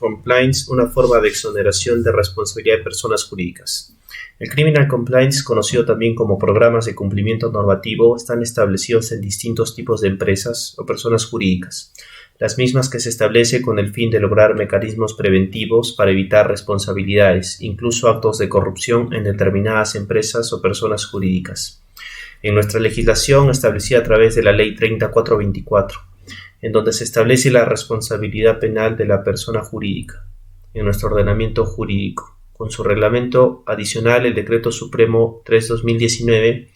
Compliance una forma de exoneración de responsabilidad de personas jurídicas. El Criminal Compliance, conocido también como programas de cumplimiento normativo, están establecidos en distintos tipos de empresas o personas jurídicas, las mismas que se establece con el fin de lograr mecanismos preventivos para evitar responsabilidades, incluso actos de corrupción en determinadas empresas o personas jurídicas. En nuestra legislación establecida a través de la Ley 30424, en donde se establece la responsabilidad penal de la persona jurídica, en nuestro ordenamiento jurídico, con su reglamento adicional, el Decreto Supremo 3/2019,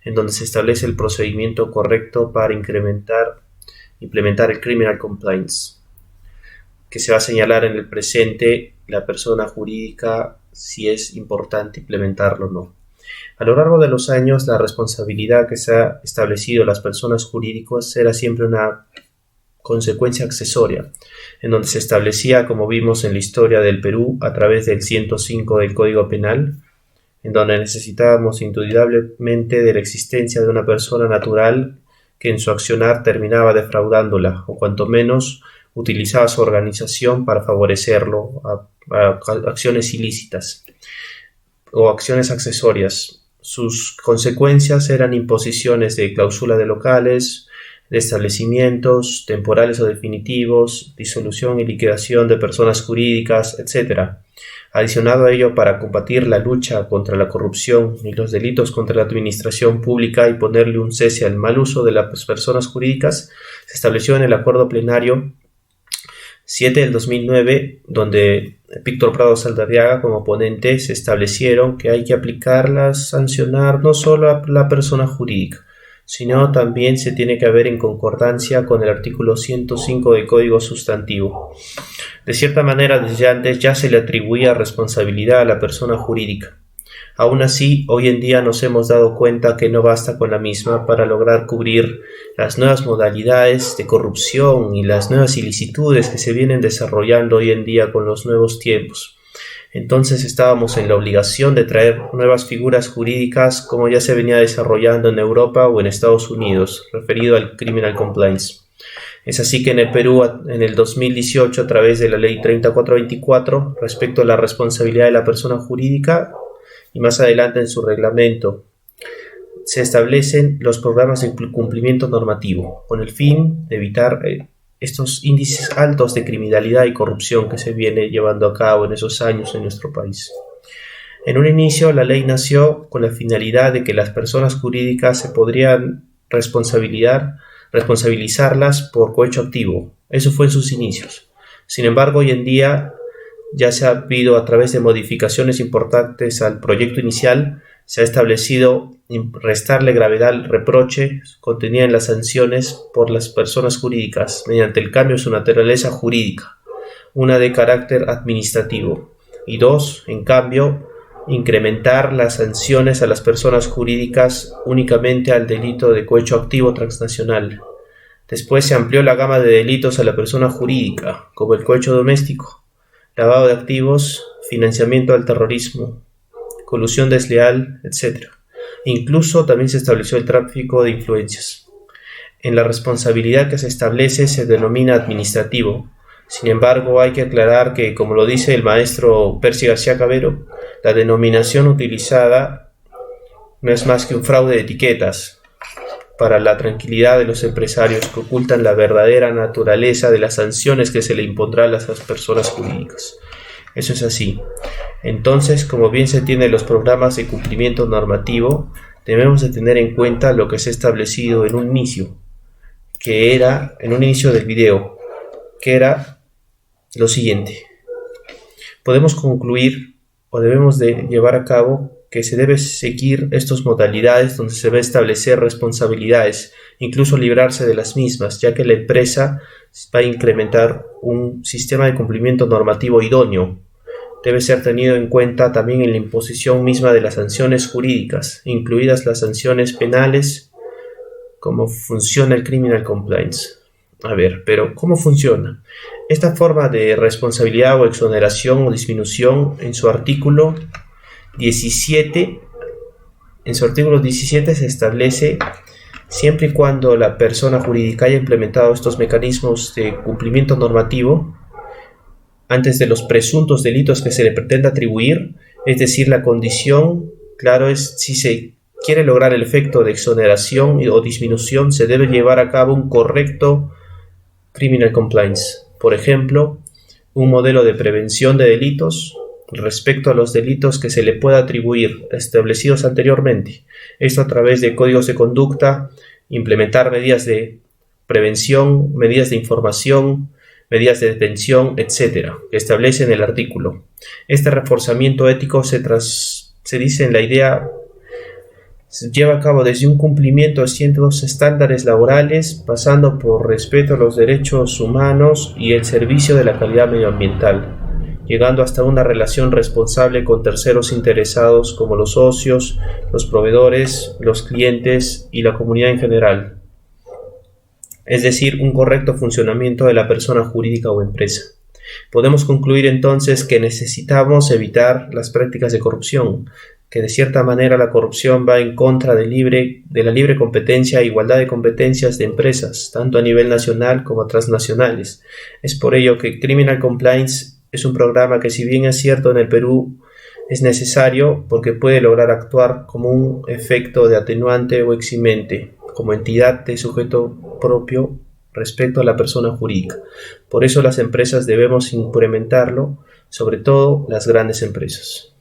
en donde se establece el procedimiento correcto para implementar el Criminal Compliance, que se va a señalar en el presente la persona jurídica si es importante implementarlo o no. A lo largo de los años, la responsabilidad que se ha establecido las personas jurídicas era siempre una consecuencia accesoria, en donde se establecía, como vimos en la historia del Perú, a través del 105 del Código Penal, en donde necesitábamos indudablemente de la existencia de una persona natural que en su accionar terminaba defraudándola, o cuanto menos utilizaba su organización para favorecerlo a acciones ilícitas o acciones accesorias. Sus consecuencias eran imposiciones de clausura de locales, de establecimientos temporales o definitivos, disolución y liquidación de personas jurídicas, etc. Adicionado a ello, para combatir la lucha contra la corrupción y los delitos contra la administración pública y ponerle un cese al mal uso de las personas jurídicas, se estableció en el Acuerdo Plenario 7 del 2009, donde Víctor Prado Saldarriaga como ponente se establecieron que hay que aplicarlas, sancionar no solo a la persona jurídica, sino también se tiene que haber en concordancia con el artículo 105 del Código Sustantivo. De cierta manera, desde antes ya se le atribuía responsabilidad a la persona jurídica. Aún así, hoy en día nos hemos dado cuenta que no basta con la misma para lograr cubrir las nuevas modalidades de corrupción y las nuevas ilicitudes que se vienen desarrollando hoy en día con los nuevos tiempos. Entonces estábamos en la obligación de traer nuevas figuras jurídicas como ya se venía desarrollando en Europa o en Estados Unidos, referido al Criminal Compliance. Es así que en el Perú, en el 2018, a través de la Ley 3424, respecto a la responsabilidad de la persona jurídica, y más adelante en su reglamento, se establecen los programas de cumplimiento normativo, con el fin de evitar estos índices altos de criminalidad y corrupción que se viene llevando a cabo en esos años en nuestro país. En un inicio, la ley nació con la finalidad de que las personas jurídicas se podrían responsabilizarlas por cohecho activo. Eso fue en sus inicios. Sin embargo, hoy en día ya se ha habido, a través de modificaciones importantes al proyecto inicial, se ha establecido restarle gravedad al reproche contenida en las sanciones por las personas jurídicas mediante el cambio de su naturaleza jurídica, una de carácter administrativo, y dos, en cambio, incrementar las sanciones a las personas jurídicas únicamente al delito de cohecho activo transnacional. Después se amplió la gama de delitos a la persona jurídica, como el cohecho doméstico, lavado de activos, financiamiento al terrorismo, colusión desleal, etc. Incluso también se estableció el tráfico de influencias. En la responsabilidad que se establece se denomina administrativo. Sin embargo, hay que aclarar que, como lo dice el maestro Percy García Cabero, la denominación utilizada no es más que un fraude de etiquetas para la tranquilidad de los empresarios que ocultan la verdadera naturaleza de las sanciones que se le impondrá a las personas jurídicas. Eso es así. Entonces, como bien se tiene los programas de cumplimiento normativo, debemos de tener en cuenta lo que se ha establecido en un inicio, que era, en un inicio del video, que era lo siguiente. Podemos concluir o debemos de llevar a cabo que se debe seguir estas modalidades donde se va a establecer responsabilidades, incluso librarse de las mismas, ya que la empresa va a incrementar un sistema de cumplimiento normativo idóneo. Debe ser tenido en cuenta también en la imposición misma de las sanciones jurídicas, incluidas las sanciones penales, cómo funciona el Criminal Compliance. A ver, pero ¿cómo funciona? Esta forma de responsabilidad o exoneración o disminución en su artículo 17, se establece siempre y cuando la persona jurídica haya implementado estos mecanismos de cumplimiento normativo, antes de los presuntos delitos que se le pretende atribuir, es decir, la condición, claro, es si se quiere lograr el efecto de exoneración o disminución, se debe llevar a cabo un correcto criminal compliance. Por ejemplo, un modelo de prevención de delitos respecto a los delitos que se le pueda atribuir establecidos anteriormente. Esto a través de códigos de conducta, implementar medidas de prevención, medidas de información, medidas de detención, etc., que establece en el artículo. Este reforzamiento ético se dice en la idea, se lleva a cabo desde un cumplimiento de ciertos estándares laborales, pasando por respeto a los derechos humanos y el servicio de la calidad medioambiental, llegando hasta una relación responsable con terceros interesados como los socios, los proveedores, los clientes y la comunidad en general. Es decir, un correcto funcionamiento de la persona jurídica o empresa. Podemos concluir entonces que necesitamos evitar las prácticas de corrupción, que de cierta manera la corrupción va en contra de la libre competencia e igualdad de competencias de empresas, tanto a nivel nacional como transnacionales. Es por ello que Criminal Compliance es un programa que, si bien es cierto en el Perú, es necesario porque puede lograr actuar como un efecto de atenuante o eximente, como entidad de sujeto propio respecto a la persona jurídica. Por eso las empresas debemos implementarlo, sobre todo las grandes empresas.